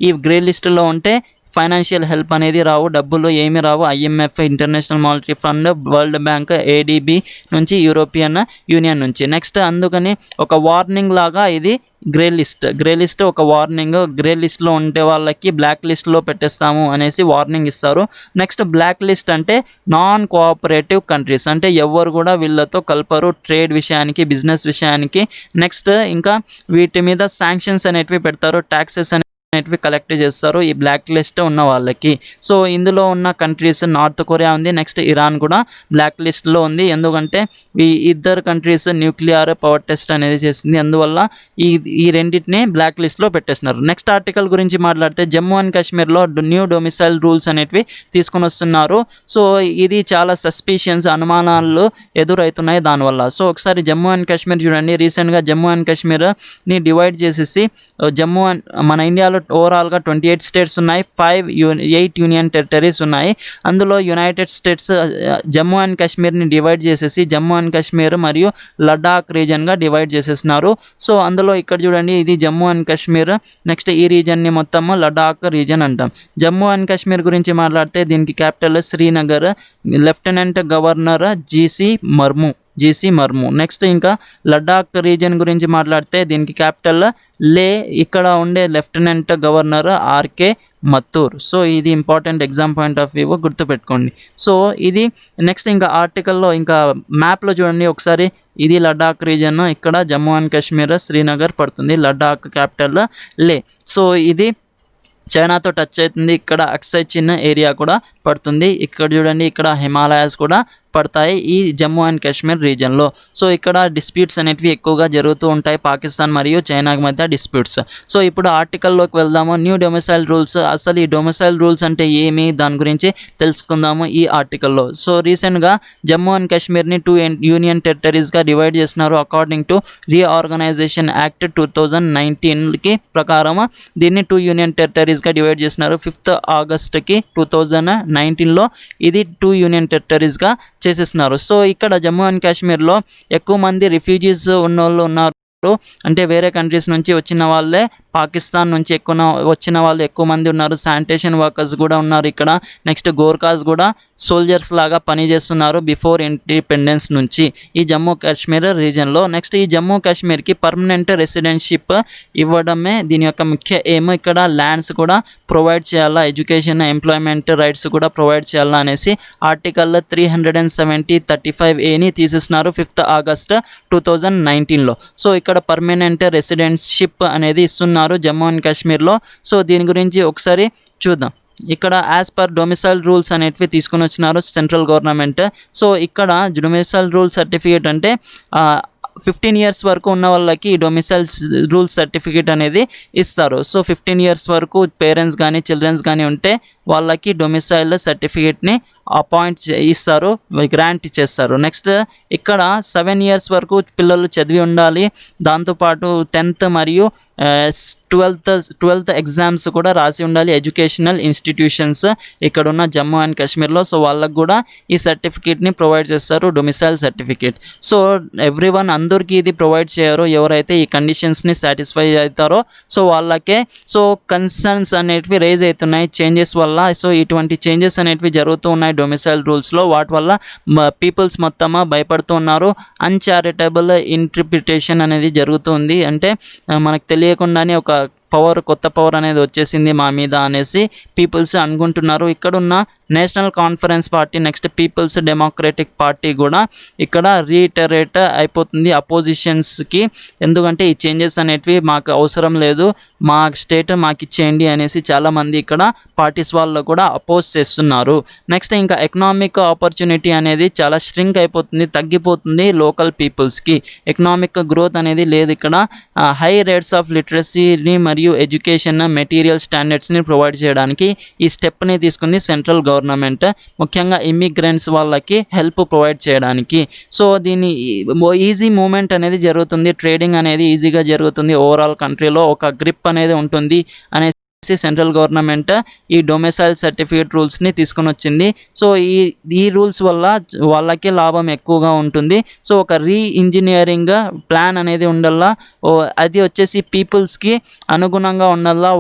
ఈ గ్రే లిస్టులో ఉంటే ఫైనాన్షియల్ హెల్ప్ అనేది రావు, డబ్బులు ఏమి రావు. IMF, international monetary fund, world bank, ADB నుంచి, యూరోపియన్ యూనియన్ నుంచి. నెక్స్ట్ అందుకని ఒక వార్నింగ్ లాగా ఇది గ్రే లిస్ట్ ఒక వార్నింగ్. గ్రే లిస్ట్లో ఉండే వాళ్ళకి బ్లాక్ లిస్ట్లో పెట్టేస్తాము అనేసి వార్నింగ్ ఇస్తారు. నెక్స్ట్ బ్లాక్ లిస్ట్ అంటే నాన్ కోఆపరేటివ్ కంట్రీస్, అంటే ఎవరు కూడా వీళ్ళతో కలపరు ట్రేడ్ విషయానికి, బిజినెస్ విషయానికి. నెక్స్ట్ ఇంకా వీటి మీద శాంక్షన్స్ అనేటివి పెడతారు, ట్యాక్సెస్ అనేటివి కలెక్ట్ చేస్తారు ఈ బ్లాక్ లిస్ట్ ఉన్న వాళ్ళకి. సో ఇందులో ఉన్న కంట్రీస్ నార్త్ కొరియా ఉంది, నెక్స్ట్ ఇరాన్ కూడా బ్లాక్ లిస్ట్లో ఉంది. ఎందుకంటే ఈ ఇద్దరు కంట్రీస్ న్యూక్లియర్ పవర్ టెస్ట్ అనేది చేసింది, అందువల్ల ఈ రెండింటిని బ్లాక్ లిస్ట్లో పెట్టేస్తున్నారు. నెక్స్ట్ ఆర్టికల్ గురించి మాట్లాడితే జమ్మూ అండ్ కాశ్మీర్లో న్యూ డొమిసైల్ రూల్స్ అనేటివి తీసుకొని వస్తున్నారు. సో ఇది చాలా సస్పిషన్స్, అనుమానాలు ఎదురవుతున్నాయి దానివల్ల. సో ఒకసారి జమ్మూ అండ్ కాశ్మీర్ చూడండి. రీసెంట్గా జమ్మూ అండ్ కాశ్మీర్ని డివైడ్ చేసేసి మన ఇండియాలో ఓవరాల్గా 28 స్టేట్స్ ఉన్నాయి, 8 యూనియన్ టెరిటరీస్ ఉన్నాయి. అందులో యునైటెడ్ స్టేట్స్ జమ్మూ అండ్ కాశ్మీర్ని డివైడ్ చేసేసి జమ్మూ అండ్ కాశ్మీర్ మరియు లడాక్ రీజన్గా డివైడ్ చేసేసినారు. సో అందులో ఇక్కడ చూడండి, ఇది జమ్మూ అండ్ కాశ్మీర్. నెక్స్ట్ ఈ రీజన్ని మొత్తము లడాక్ రీజన్ అంటాం. జమ్మూ అండ్ కాశ్మీర్ గురించి మాట్లాడితే దీనికి capital Srinagar, lieutenant governor GC Murmu. Next ఇంకా లడాక్ రీజన్ గురించి మాట్లాడితే దీనికి క్యాపిటల్ లే, ఇక్కడ ఉండే లెఫ్టినెంట్ గవర్నర్ ఆర్కే మత్తూర్. సో ఇది important exam point of view, గుర్తుపెట్టుకోండి. సో ఇది నెక్స్ట్ ఇంకా ఆర్టికల్లో ఇంకా మ్యాప్లో చూడండి ఒకసారి, ఇది లడాక్ రీజన్, ఇక్కడ జమ్మూ అండ్ కాశ్మీర్ శ్రీనగర్ పడుతుంది, లడాక్ క్యాపిటల్ లే. సో ఇది చైనాతో టచ్ అవుతుంది. ఇక్కడ అక్సై చిన్న ఏరియా కూడా పడుతుంది. ఇక్కడ చూడండి, ఇక్కడ హిమాలయాస్ కూడా పడతాయి ఈ జమ్మూ అండ్ కాశ్మీర్ రీజన్లో. సో ఇక్కడ డిస్ప్యూట్స్ అనేటివి ఎక్కువగా జరుగుతూ ఉంటాయి, పాకిస్తాన్ మరియు చైనాకి మధ్య డిస్ప్యూట్స్. సో ఇప్పుడు ఆర్టికల్లోకి వెళ్దాము. న్యూ డొమిసైల్ రూల్స్, అసలు ఈ డొమిసైల్ రూల్స్ అంటే ఏమి, దాని గురించి తెలుసుకుందాము ఈ ఆర్టికల్లో. సో రీసెంట్గా జమ్మూ అండ్ కాశ్మీర్ని 2 యూనియన్ టెరిటరీస్గా డివైడ్ చేసినారు. అకార్డింగ్ టు రీఆర్గనైజేషన్ యాక్ట్ 2019కి ప్రకారం దీన్ని 2 యూనియన్ టెరిటరీస్గా డివైడ్ చేసినారు. 5th ఆగస్ట్కి 2019లో ఇది 2 యూనియన్ టెరిటరీస్గా చేసేస్తున్నారు. సో ఇక్కడ జమ్మూ అండ్ కాశ్మీర్లో ఎక్కువ మంది రిఫ్యూజీస్ ఉన్నోళ్ళు ఉన్నారు, అంటే వేరే కంట్రీస్ నుంచి వచ్చిన వాళ్ళే, పాకిస్తాన్ నుంచి వచ్చిన వాళ్ళు ఎక్కువ మంది ఉన్నారు. శానిటేషన్ వర్కర్స్ కూడా ఉన్నారు ఇక్కడ. నెక్స్ట్ గోర్ఖాస్ కూడా సోల్జర్స్ లాగా పనిచేస్తున్నారు బిఫోర్ ఇండిపెండెన్స్ నుంచి ఈ జమ్మూ కాశ్మీర్ రీజన్లో. నెక్స్ట్ ఈ జమ్మూ కాశ్మీర్కి పర్మనెంట్ రెసిడెన్షిప్ ఇవ్వడమే దీని యొక్క ముఖ్య ఎయిమ్. ఇక్కడ ల్యాండ్స్ కూడా ప్రొవైడ్ చేయాలా, ఎడ్యుకేషన్, ఎంప్లాయ్మెంట్ రైట్స్ కూడా ప్రొవైడ్ చేయాలా అనేసి ఆర్టికల్ 370(35)A తీసేస్తున్నారు 5th ఆగస్ట్ 2019లో. సో ఇక్కడ ఇక్కడ పర్మనెంట్ రెసిడెన్షిప్ అనేది ఇస్తున్నారు జమ్మూ అండ్ కాశ్మీర్లో. సో దీని గురించి ఒకసారి చూద్దాం. ఇక్కడ యాజ్ పర్ డొమిసైల్ రూల్స్ అనేటివి తీసుకుని వచ్చినారు సెంట్రల్ గవర్నమెంట్. సో ఇక్కడ డొమిసైల్ రూల్ సర్టిఫికేట్ అంటే 15 years వరకు ఉన్న వాళ్ళకి ఈ డొమిసైల్ రూల్ సర్టిఫికేట్ అనేది ఇస్తారు. సో 15 years వరకు పేరెంట్స్ కానీ చిల్డ్రన్స్ కానీ ఉంటే వాళ్ళకి డొమిసైల్ సర్టిఫికేట్ని ఇస్తారు, గ్రాంట్ చేస్తారు. నెక్స్ట్ ఇక్కడ 7 years వరకు పిల్లలు చదివి ఉండాలి. దాంతోపాటు 10th మరియు 12th ఎగ్జామ్స్ కూడా రాసి ఉండాలి ఎడ్యుకేషనల్ ఇన్స్టిట్యూషన్స్ ఇక్కడ ఉన్న జమ్మూ అండ్ కాశ్మీర్లో. సో వాళ్ళకు కూడా ఈ సర్టిఫికేట్ని ప్రొవైడ్ చేస్తారు, డొమిసైల్ సర్టిఫికేట్. సో ఎవ్రీవన్ అందరికీ ఇది ప్రొవైడ్ చేయరు, ఎవరైతే ఈ కండిషన్స్ని సాటిస్ఫై అవుతారో సో వాళ్ళకే. సో కన్సర్న్స్ అనేటివి రేజ్ అవుతున్నాయి చేంజెస్ వల్ల. సో ఇటువంటి చేంజెస్ అనేటివి జరుగుతూ ఉన్నాయి డొమిసైల్ రూల్స్లో. వాటి వల్ల పీపుల్స్ మొత్తమా భయపడుతూ ఉన్నారు. అన్చారిటబుల్ ఇంటర్ప్రిటేషన్ అనేది జరుగుతుంది. అంటే మనకు తెలియకుండానే ఒక కొత్త పవర్ అనేది వచ్చేసింది మా మీద అనేసి పీపుల్స్ అనుకుంటున్నారు. ఇక్కడున్న నేషనల్ కాన్ఫరెన్స్ పార్టీ నెక్స్ట్ పీపుల్స్ డెమోక్రటిక్ పార్టీ కూడా ఇక్కడ రీటరేట్ అయిపోతుంది అపోజిషన్స్కి. ఎందుకంటే ఈ చేంజెస్ అనేటివి మాకు అవసరం లేదు, మా స్టేట్ మాకు ఇచ్చేయండి అనేసి చాలామంది ఇక్కడ పార్టీస్ వాళ్ళు కూడా అపోజ్ చేస్తున్నారు. నెక్స్ట్ ఇంకా ఎకనామిక్ ఆపర్చునిటీ అనేది చాలా స్ట్రింక్ అయిపోతుంది, తగ్గిపోతుంది లోకల్ పీపుల్స్కి. ఎకనామిక్ గ్రోత్ అనేది లేదు ఇక్కడ. హై రేట్స్ ఆఫ్ లిటరసీని మరియు ఎడ్యుకేషన్ మెటీరియల్ స్టాండర్డ్స్ని ప్రొవైడ్ చేయడానికి ఈ స్టెప్ని తీసుకుంది సెంట్రల్ గవర్నమెంట్, ముఖ్యంగా ఇమ్మిగ్రెంట్స్ వాళ్ళకి హెల్ప్ ప్రొవైడ్ చేయడానికి. సో దీని ఈజీ మూమెంట్ అనేది జరుగుతుంది, ట్రేడింగ్ అనేది ఈజీగా జరుగుతుంది. ఓవరాల్ కంట్రీలో ఒక గ్రిప్ అనేది ఉంటుంది అనే సెంట్రల్ గవర్నమెంట్ ఈ డొమిసైల్ సర్టిఫికేట్ రూల్స్ని తీసుకొని వచ్చింది. సో ఈ రూల్స్ వల్ల వాళ్ళకి లాభం ఎక్కువగా ఉంటుంది. సో ఒక ఇంజనీరింగ్ ప్లాన్ అనేది ఉండాలా, అది వచ్చేసి పీపుల్స్కి అనుగుణంగా ఉండాలా,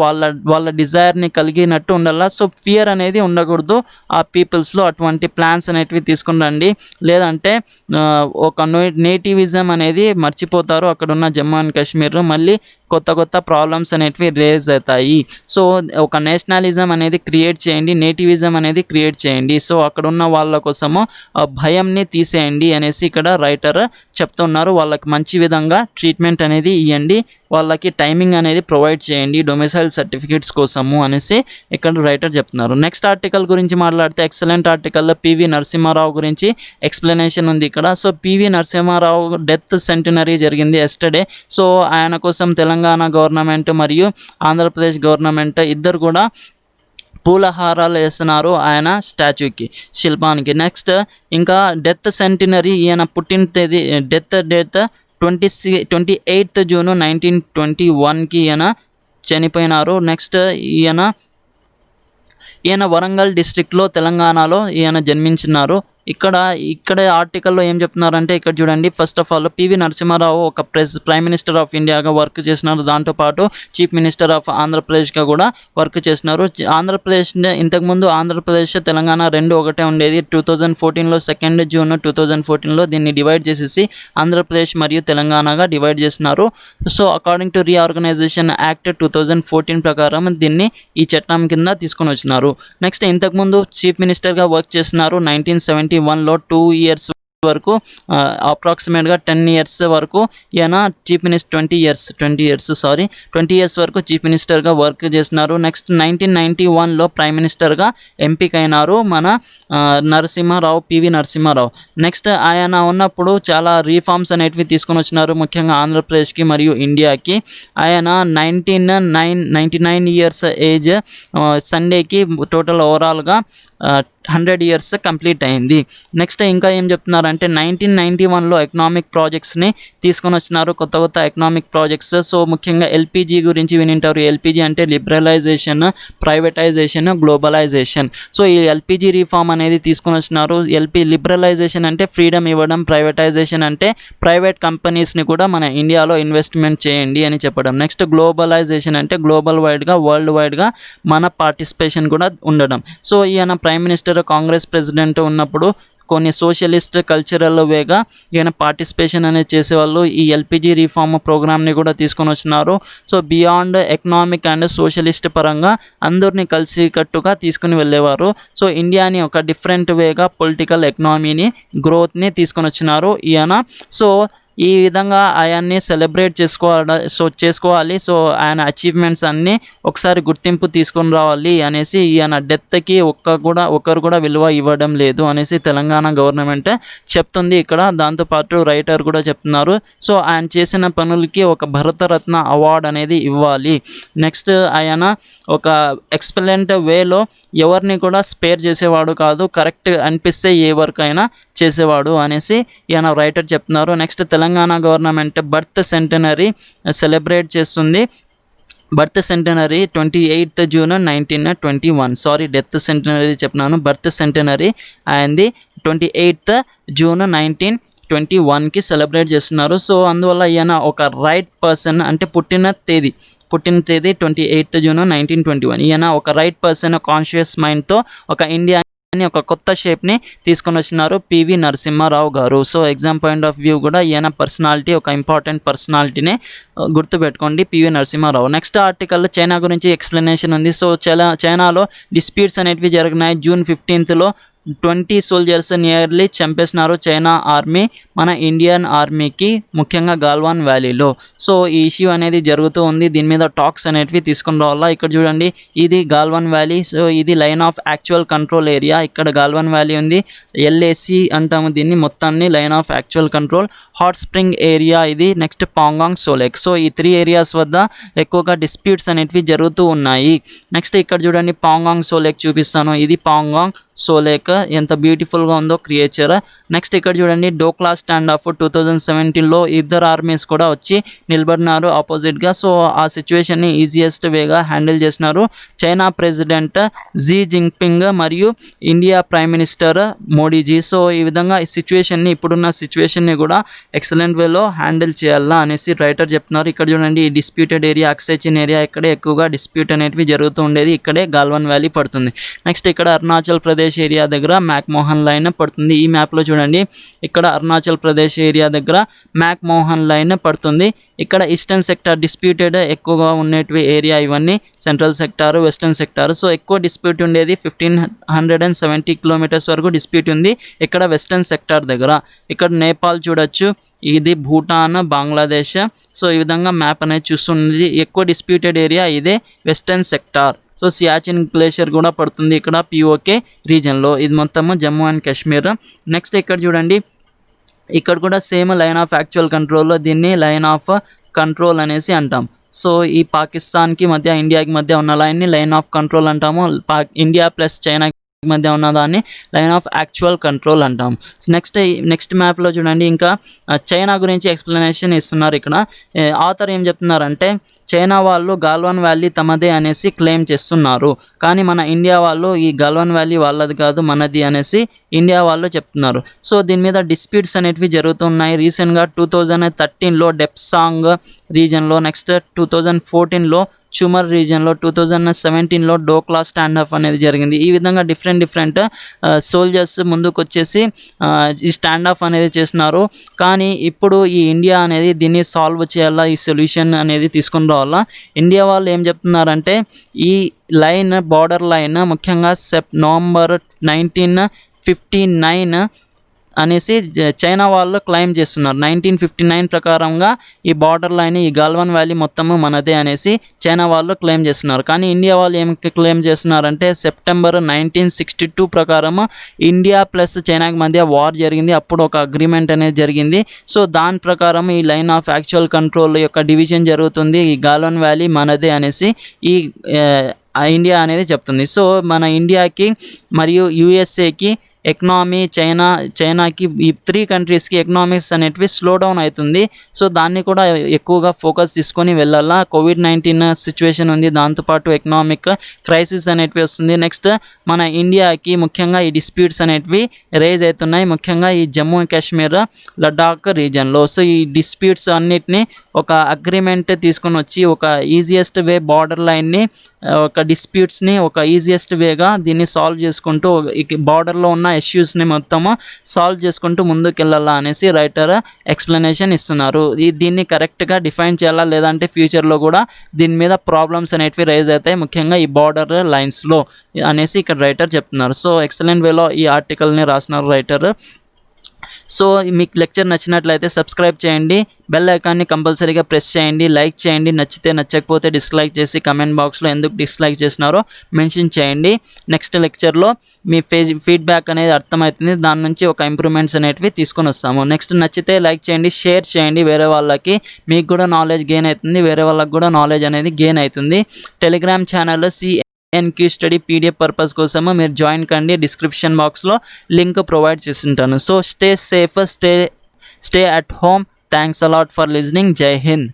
వాళ్ళ డిజైర్ని కలిగినట్టు ఉండాలా. సో ఫియర్ అనేది ఉండకూడదు ఆ పీపుల్స్లో. అటువంటి ప్లాన్స్ అనేటివి తీసుకుని రండి, లేదంటే ఒక నేటివిజం అనేది మర్చిపోతారు అక్కడ ఉన్న జమ్మూ అండ్ కాశ్మీర్. మళ్ళీ కొత్త ప్రాబ్లమ్స్ అనేటివి రేజ్ అవుతాయి. సో ఒక నేషనలిజం అనేది క్రియేట్ చేయండి, నేటివిజం అనేది క్రియేట్ చేయండి. సో అక్కడ ఉన్న వాళ్ళ కోసము భయంని తీసేయండి అనేసి ఇక్కడ రైటర్ చెప్తున్నారు. వాళ్ళకి మంచి విధంగా ట్రీట్మెంట్ అనేది ఇవ్వండి, వాళ్ళకి టైమింగ్ అనేది ప్రొవైడ్ చేయండి డొమిసైల్ సర్టిఫికేట్స్ కోసము అనేసి ఇక్కడ రైటర్ చెప్తున్నారు. నెక్స్ట్ ఆర్టికల్ గురించి మాట్లాడితే ఎక్సలెంట్ ఆర్టికల్లో పివి నరసింహారావు గురించి ఎక్స్ప్లెనేషన్ ఉంది ఇక్కడ. So P V Narasimha Rao death centenary జరిగింది ఎస్టర్డే. సో ఆయన కోసం తెలంగాణ గవర్నమెంట్ మరియు ఆంధ్రప్రదేశ్ గవర్నమెంట్ ఇద్దరు కూడా పూలహారాలు వేస్తున్నారు ఆయన స్టాచ్యూకి, శిల్పానికి. నెక్స్ట్ ఇంకా డెత్ సెంటినరీ, ఈయన పుట్టిన తేదీ డెత్ 28th June 1921కి ఈయన చనిపోయినారు. నెక్స్ట్ ఈయన వరంగల్ డిస్ట్రిక్ట్లో తెలంగాణలో ఈయన జన్మించినారు. ఇక్కడ ఆర్టికల్లో ఏం చెప్తున్నారంటే ఇక్కడ చూడండి. First of all P V Narasimha Rao ఒక ప్రైమ్ మినిస్టర్ ఆఫ్ ఇండియాగా వర్క్ చేసినారు, దాంతోపాటు చీఫ్ మినిస్టర్ ఆఫ్ ఆంధ్రప్రదేశ్గా కూడా వర్క్ చేసినారు. ఆంధ్రప్రదేశ్ ఇంతకుముందు ఆంధ్రప్రదేశ్ తెలంగాణ రెండు ఒకటే ఉండేది. 2014లో 2 June 2014లో దీన్ని డివైడ్ చేసేసి ఆంధ్రప్రదేశ్ మరియు తెలంగాణగా డివైడ్ చేసినారు. So according to reorganisation act 2014 ప్రకారం దీన్ని ఈ చట్టం కింద తీసుకొని వచ్చినారు. నెక్స్ట్ ఇంతకుముందు చీఫ్ మినిస్టర్గా వర్క్ చేసినారు 1971లో 2 years వరకు, అప్రాక్సిమేట్గా 10 years వరకు ఈయన చీఫ్ మినిస్టర్ 20 years వరకు చీఫ్ మినిస్టర్గా వర్క్ చేసినారు. నెక్స్ట్ 1991లో ప్రైమ్ మినిస్టర్గా ఎంపికైనారు మన పివి నరసింహారావు. నెక్స్ట్ ఆయన ఉన్నప్పుడు చాలా రీఫార్మ్స్ అనేటివి తీసుకొని వచ్చినారు, ముఖ్యంగా ఆంధ్రప్రదేశ్కి మరియు ఇండియాకి. ఆయన 99 years ఏజ్ సండేకి టోటల్ ఓవరాల్గా 100 years కంప్లీట్ అయింది. నెక్స్ట్ ఇంకా ఏం చెప్తున్నారంటే 1991లో ఎకనామిక్ ప్రాజెక్ట్స్ని తీసుకొని వచ్చినారు, కొత్త ఎకనామిక్ ప్రాజెక్ట్స్. సో ముఖ్యంగా ఎల్పిజి గురించి వినింటారు. ఎల్పిజి అంటే లిబరలైజేషన్, ప్రైవేటైజేషన్, గ్లోబలైజేషన్. సో ఈ ఎల్పిజి రీఫార్మ్ అనేది తీసుకొని వచ్చినారు. లిబరలైజేషన్ అంటే ఫ్రీడమ్ ఇవ్వడం, ప్రైవేటైజేషన్ అంటే ప్రైవేట్ కంపెనీస్ని కూడా మన ఇండియాలో ఇన్వెస్ట్మెంట్ చేయండి అని చెప్పడం. నెక్స్ట్ గ్లోబలైజేషన్ అంటే గ్లోబల్ వైడ్గా, వరల్డ్ వైడ్గా మన పార్టిసిపేషన్ కూడా ఉండడం. సో ఈయన ప్రైమ్ మినిస్టర్ కాంగ్రెస్ ప్రెసిడెంట్ ఉన్నప్పుడు కొన్ని సోషలిస్ట్ కల్చరల్ వేగా ఈయన పార్టిసిపేషన్ అనేది చేసేవాళ్ళు. ఈ ఎల్పిజి రీఫార్మ్ ప్రోగ్రామ్ని కూడా తీసుకొని వచ్చినారు. So beyond economic and socialist పరంగా అందరినీ కలిసికట్టుగా తీసుకుని వెళ్ళేవారు. సో ఇండియాని ఒక డిఫరెంట్ వేగా పొలిటికల్ ఎకనామీని గ్రోత్ని తీసుకొని వచ్చినారు ఈయన. సో ఈ విధంగా ఆయన్ని సెలబ్రేట్ చేసుకోవాలి. సో ఆయన అచీవ్మెంట్స్ అన్నీ ఒకసారి గుర్తింపు తీసుకొని రావాలి అనేసి ఈయన డెత్కి ఒకరు కూడా విలువ ఇవ్వడం లేదు అనేసి తెలంగాణ గవర్నమెంట్ చెప్తుంది ఇక్కడ. దాంతోపాటు రైటర్ కూడా చెప్తున్నారు. సో ఆయన చేసిన పనులకి ఒక భరతరత్న అవార్డు అనేది ఇవ్వాలి. నెక్స్ట్ ఆయన ఒక ఎక్సలెంట్ వేలో ఎవరిని కూడా స్పేర్ చేసేవాడు కాదు, కరెక్ట్ అనిపిస్తే ఏ వర్క్ అయినా చేసేవాడు అనేసి ఈయన రైటర్ చెప్తున్నారు. Next Telangana government birth centenary celebrate చేస్తుంది. Birth centenary 28th June 1921. Sorry, death centenary చెప్పినాను. బర్త్ సెంటనరీ ఆయనది 28th June 1921కి సెలబ్రేట్ చేస్తున్నారు. సో అందువల్ల ఈయన ఒక రైట్ పర్సన్, అంటే పుట్టిన తేదీ 28th June 1921. ఈయన ఒక రైట్ పర్సన్, కాన్షియస్ మైండ్తో ఒక ఇండియా ఒక కొత్త షేప్ని తీసుకొని వచ్చినారు PV Narasimha Rao garu. So exam point of view కూడా ఈయన పర్సనాలిటీ ఒక ఇంపార్టెంట్ పర్సనాలిటీనే గుర్తుపెట్టుకోండి, పివి నరసింహారావు. నెక్స్ట్ ఆర్టికల్లో చైనా గురించి ఎక్స్ప్లెనేషన్ ఉంది. సో చైనాలో డిస్ప్యూట్స్ అనేటివి జరిగినాయి. June 15th 20 soldiers నియర్లీ చంపేసినారు చైనా ఆర్మీ మన ఇండియన్ ఆర్మీకి, ముఖ్యంగా గాల్వాన్ వ్యాలీలో. సో ఈ ఇష్యూ అనేది జరుగుతూ ఉంది. దీని మీద టాక్స్ అనేటివి తీసుకుని రావాలా. ఇక్కడ చూడండి, ఇది గాల్వాన్ వ్యాలీ. సో ఇది line of actual control area. ఇక్కడ గాల్వాన్ వ్యాలీ ఉంది, LAC అంటాము దీన్ని, మొత్తాన్ని line of actual control. Hot spring area ఇది. నెక్స్ట్ పాంగాంగ్ సోలేక్. సో ఈ 3 ఏరియాస్ వద్ద ఎక్కువగా డిస్ప్యూట్స్ అనేటివి జరుగుతూ ఉన్నాయి. నెక్స్ట్ ఇక్కడ చూడండి, పాంగాంగ్ సోలేక్ చూపిస్తాను. ఇది పాంగాంగ్ సోలేక్, ఎంత బ్యూటిఫుల్గా ఉందో క్రియేచర్. నెక్స్ట్ ఇక్కడ చూడండి, డోక్లా స్టాండ్ ఆఫ్ 2017లో ఇద్దరు ఆర్మీస్ కూడా వచ్చి నిలబడినారు ఆపోజిట్గా. సో ఆ సిచ్యువేషన్ని ఈజియెస్ట్ వేగా హ్యాండిల్ చేసినారు చైనా ప్రెసిడెంట్ జీ జిన్పింగ్ మరియు India prime minister Modiji. So ఈ విధంగా ఈ సిచ్యువేషన్ని, ఇప్పుడున్న సిచ్యువేషన్ని కూడా ఎక్సలెంట్ వేలో హ్యాండిల్ చేయాలా అనేసి రైటర్ చెప్తున్నారు. ఇక్కడ చూడండి, ఈ డిస్ప్యూటెడ్ ఏరియా అక్సైచిన్ ఏరియా, ఇక్కడే ఎక్కువగా డిస్ప్యూట్ అనేటివి జరుగుతూ ఉండేది. ఇక్కడే గాల్వాన్ వ్యాలీ పడుతుంది. నెక్స్ట్ ఇక్కడ అరుణాచల్ ప్రదేశ్ ఏరియా దగ్గర మ్యాక్మోహన్ లైన్ పడుతుంది. ఈ మ్యాప్లో చూడండి, ఇక్కడ అరుణాచల్ ప్రదేశ్ ఏరియా దగ్గర మ్యాక్మోహన్ లైన్ పడుతుంది. ఇక్కడ ఈస్టర్న్ సెక్టార్ డిస్ప్యూటెడ్ ఎక్కువగా ఉండేటివి ఏరియా ఇవన్నీ, central sector, western sector. So ఎక్కువ డిస్ప్యూట్ ఉండేది 1570 కిలోమీటర్స్ వరకు డిస్ప్యూట్ ఉంది ఇక్కడ వెస్టర్న్ సెక్టార్ దగ్గర. ఇక్కడ నేపాల్ చూడొచ్చు, ఇది భూటాన్, బంగ్లాదేశ్. సో ఈ విధంగా మ్యాప్ అనేది చూస్తుంది. ఎక్కువ డిస్ప్యూటెడ్ ఏరియా ఇదే western sector. So Siachen glacier కూడా పడుతుంది ఇక్కడ POK రీజన్లో. ఇది మొత్తము జమ్మూ అండ్ కాశ్మీర్. నెక్స్ట్ ఇక్కడ చూడండి, ఇక్కడ కూడా సేమ్ లైన్ ఆఫ్ యాక్చువల్ కంట్రోల్లో, దీన్ని లైన్ ఆఫ్ కంట్రోల్ అనేసి అంటాం. సో ఈ పాకిస్తాన్కి మధ్య, ఇండియాకి మధ్య ఉన్న లైన్ని లైన్ ఆఫ్ కంట్రోల్ అంటాము. ఇండియా ప్లస్ చైనా మధ్య ఉన్నదాన్ని లైన్ ఆఫ్ యాక్చువల్ కంట్రోల్ అంటాం. నెక్స్ట్ మ్యాప్లో చూడండి, ఇంకా చైనా గురించి ఎక్స్ప్లెనేషన్ ఇస్తున్నారు. ఇక్కడ ఆథర్ ఏం చెప్తున్నారంటే, చైనా వాళ్ళు గాల్వాన్ వ్యాలీ తమదే అనేసి క్లెయిమ్ చేస్తున్నారు, కానీ మన ఇండియా వాళ్ళు ఈ గాల్వాన్ వ్యాలీ వాళ్ళది కాదు మనది అనేసి ఇండియా వాళ్ళు చెప్తున్నారు. సో దీని మీద డిస్ప్యూట్స్ అనేటివి జరుగుతున్నాయి. రీసెంట్గా 2013లో డెప్సాంగ్ రీజన్లో, నెక్స్ట్ 2014లో చుమర్ రీజన్లో, 2017లో డోక్లా స్టాండ్ ఆఫ్ అనేది జరిగింది. ఈ విధంగా డిఫరెంట్ సోల్జర్స్ ముందుకు వచ్చేసి ఈ స్టాండ్ ఆఫ్ అనేది చేసినారు. కానీ ఇప్పుడు ఈ ఇండియా అనేది దీన్ని సాల్వ్ చేయాలా, ఈ సొల్యూషన్ అనేది తీసుకుని రావాలా. ఇండియా వాళ్ళు ఏం చెప్తున్నారంటే, ఈ లైన్, బార్డర్ లైన్ ముఖ్యంగా November 1959 అనేసి చైనా వాళ్ళు క్లెయిమ్ చేస్తున్నారు. 1959 ప్రకారంగా ఈ బార్డర్ లైన్, ఈ గాల్వాన్ వ్యాలీ మొత్తము మనదే అనేసి చైనా వాళ్ళు క్లెయిమ్ చేస్తున్నారు. కానీ ఇండియా వాళ్ళు ఏం క్లెయిమ్ చేస్తున్నారంటే, September 1962 ప్రకారం ఇండియా ప్లస్ చైనాకి మధ్య వార్ జరిగింది. అప్పుడు ఒక అగ్రిమెంట్ అనేది జరిగింది. సో దాని ప్రకారం ఈ లైన్ ఆఫ్ యాక్చువల్ కంట్రోల్ యొక్క డివిజన్ జరుగుతుంది. ఈ గాల్వాన్ వ్యాలీ మనదే అనేసి ఈ ఇండియా అనేది చెప్తుంది. సో మన ఇండియాకి మరియు USAకి ఎకనామీ, చైనాకి, ఈ 3 కంట్రీస్కి ఎకనామిక్స్ అనేటివి స్లో డౌన్ అవుతుంది. సో దాన్ని కూడా ఎక్కువగా ఫోకస్ తీసుకొని వెళ్ళాలా. COVID-19 సిచ్యువేషన్ ఉంది, దాంతోపాటు ఎకనామిక్ క్రైసిస్ అనేటివి వస్తుంది. నెక్స్ట్ మన ఇండియాకి ముఖ్యంగా ఈ డిస్ప్యూట్స్ అనేటివి రేజ్ అవుతున్నాయి, ముఖ్యంగా ఈ జమ్మూ అండ్ కాశ్మీర్, లడాక్ రీజన్లో. సో ఈ డిస్ప్యూట్స్ అన్నిటిని ఒక అగ్రిమెంట్ తీసుకొని వచ్చి, ఒక ఈజియెస్ట్ వే బార్డర్ లైన్ని, ఒక డిస్ప్యూట్స్ని ఒక ఈజియెస్ట్ వేగా దీన్ని సాల్వ్ చేసుకుంటూ, బార్డర్లో ఉన్న ఇష్యూస్ని మొత్తము సాల్వ్ చేసుకుంటూ ముందుకెళ్ళాలా అనేసి రైటర్ ఎక్స్ప్లెనేషన్ ఇస్తున్నారు. దీన్ని కరెక్ట్గా డిఫైన్ చేయాలా, లేదంటే ఫ్యూచర్లో కూడా దీని మీద ప్రాబ్లమ్స్ అనేటివి రైజ్ అవుతాయి, ముఖ్యంగా ఈ బార్డర్ లైన్స్లో అనేసి ఇక్కడ రైటర్ చెప్తున్నారు. సో ఎక్సలెంట్ వేలో ఈ ఆర్టికల్ని రాసినారు రైటర్. సో మీకు లెక్చర్ నచ్చినట్లయితే సబ్స్క్రైబ్ చేయండి, బెల్ ఐకాన్ని కంపల్సరీగా ప్రెస్ చేయండి, లైక్ చేయండి, నచ్చితే నచ్చకపోతే డిస్లైక్ చేసి కమెంట్ బాక్స్లో ఎందుకు డిస్లైక్ చేసినారో మెన్షన్ చేయండి. నెక్స్ట్ లెక్చర్లో మీ ఫీడ్బ్యాక్ అనేది అర్థమవుతుంది, దాని నుంచి ఒక ఇంప్రూవ్మెంట్స్ అనేటివి తీసుకొని వస్తాము. నెక్స్ట్ నచ్చితే లైక్ చేయండి, షేర్ చేయండి వేరే వాళ్ళకి, మీకు కూడా నాలెడ్జ్ గెయిన్ అవుతుంది, వేరే వాళ్ళకి కూడా నాలెడ్జ్ అనేది గెయిన్ అవుతుంది. టెలిగ్రామ్ ఛానల్లో CNQ స్టడీ PDF పర్పస్ కోసము మీరు జాయిన్ కండి, డిస్క్రిప్షన్ బాక్స్లో లింక్ ప్రొవైడ్ చేస్తుంటాను. So stay safe, stay at home. Thanks a lot for listening. జై హింద్.